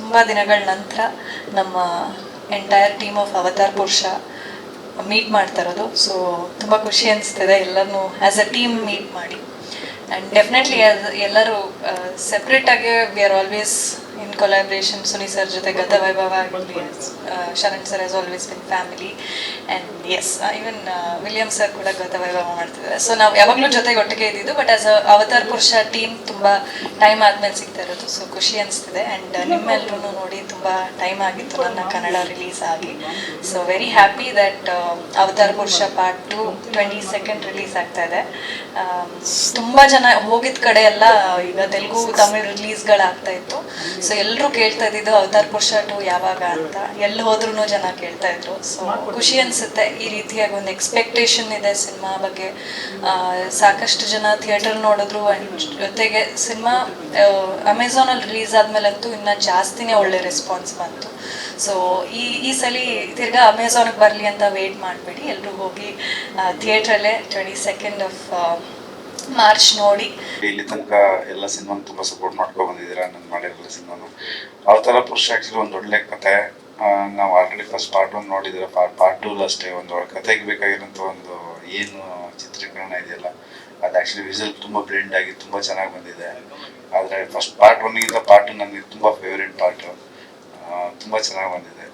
ತುಂಬ ದಿನಗಳ ನಂತರ ನಮ್ಮ entire team of Avatar Purusha meet ಮಾಡ್ತಾ ಇರೋದು. ಸೊ ತುಂಬ ಖುಷಿ ಅನಿಸ್ತಿದೆ ಎಲ್ಲರನ್ನೂ ಆ್ಯಸ್ ಅ ಟೀಮ್ ಮೀಟ್ ಮಾಡಿ. ಆ್ಯಂಡ್ ಡೆಫಿನೆಟ್ಲಿ ಎಲ್ಲರೂ ಸೆಪ್ರೇಟಾಗಿ we are always in collaboration. Suni sir ಜೊತೆ ಗತವೈಭವ ಆಗಲಿ, Sharan sir as always been family. And yes, even William sir ಕೂಡ ಗತವೈಭವ ಮಾಡ್ತಿದ್ದಾರೆ. ಸೊ ನಾವು ಯಾವಾಗಲೂ ಜೊತೆಗೆ ಒಟ್ಟಿಗೆ ಇದ್ದಿದ್ದು, but as a Avatar Purusha team ತುಂಬ ಟೈಮ್ ಆದಮೇಲೆ ಸಿಗ್ತಾ ಇರೋದು. ಸೊ ಖುಷಿ ಅನಿಸ್ತಿದೆ. ಆ್ಯಂಡ್ ನಿಮ್ಮೆಲ್ಲರೂ ನೋಡಿ ತುಂಬ ಟೈಮ್ ಆಗಿತ್ತು ನನ್ನ ಕನ್ನಡ ರಿಲೀಸ್ ಆಗಿ. So very happy that avatar ಪುರುಷ ಪಾರ್ಟ್ 2 22nd ರಿಲೀಸ್ ಆಗ್ತಾ ಇದೆ. ತುಂಬ ಜನ ಹೋಗಿದ ಕಡೆ ಎಲ್ಲ ಈಗ ತೆಲುಗು ತಮಿಳ್ ರಿಲೀಸ್ಗಳಾಗ್ತಾ ಇತ್ತು. ಸೊ ಎಲ್ಲರೂ ಕೇಳ್ತಾ ಇದ್ದಿದ್ದು ಅವತಾರ್ ಪುರುಷ 2 ಯಾವಾಗ ಅಂತ. ಎಲ್ಲಿ ಹೋದ್ರೂ ಜನ ಕೇಳ್ತಾ ಇದ್ರು. ಸೊ ಖುಷಿ ಅನಿಸುತ್ತೆ. ಈ ರೀತಿಯಾಗಿ ಒಂದು ಎಕ್ಸ್ಪೆಕ್ಟೇಷನ್ ಇದೆ ಸಿನಿಮಾ ಬಗ್ಗೆ. ಸಾಕಷ್ಟು ಜನ ಥಿಯೇಟರ್ ನೋಡಿದ್ರು. ಜೊತೆಗೆ ಸಿನಿಮಾ ಅಮೆಝಾನಲ್ಲಿ ರಿಲೀಸ್ ಆದ್ಮೇಲಂತೂ ಇನ್ನು ಜಾಸ್ತಿನೇ ಒಳ್ಳೆ ರೆಸ್ಪಾನ್ಸ್ ಬಂತು. ಸೊ ಈ ಸಲ ತಿರ್ಗಾ ಅಮೆಝಾನ್ಗೆ ಬರಲಿ ಅಂತ ವೇಟ್ ಮಾಡಬೇಡಿ, ಎಲ್ಲರೂ ಹೋಗಿ ಥಿಯೇಟ್ರಲ್ಲೇ 22nd of ಮಾರ್ಚ್ ನೋಡಿ. ಇಲ್ಲಿ ತನಕ ಎಲ್ಲ ಸಿನಿಮಾ ತುಂಬಾ ಸಪೋರ್ಟ್ ಮಾಡ್ಕೊಂಡು ಬಂದಿದ್ದೀರಾ. ನಾನು ಮಾಡಿರೋ ಸಿನಿಮಾನು ಅವತಾರ ಪುರುಷ ಆಕ್ಚುಲಿ ಒಂದು ಒಳ್ಳೆ ಕತೆ. ನಾವು ಆಲ್ರೆಡಿ ಫಸ್ಟ್ ಪಾರ್ಟ್ 1 ನೋಡಿದ್ರೆ ಪಾರ್ಟ್ 2 ಅಷ್ಟೇ ಒಂದು ಕತೆಗೆ ಬೇಕಾಗಿರೋಂಥ ಒಂದು ಏನು ಚಿತ್ರೀಕರಣ ಇದೆಯಲ್ಲ, ಅದು ಆ್ಯಕ್ಚುಲಿ ವಿಸುವಲ್ ತುಂಬ ಬ್ಲೆಂಡ್ ಆಗಿ ತುಂಬ ಚೆನ್ನಾಗಿ ಬಂದಿದೆ. ಆದರೆ ಫಸ್ಟ್ ಪಾರ್ಟ್ 1ಗಿಂತ ಪಾರ್ಟ್ 2 ನನಗೆ ತುಂಬ ಫೇವ್ರೇಟ್ ಪಾರ್ಟು. ತುಂಬ ಚೆನ್ನಾಗಿ ಬಂದಿದೆ.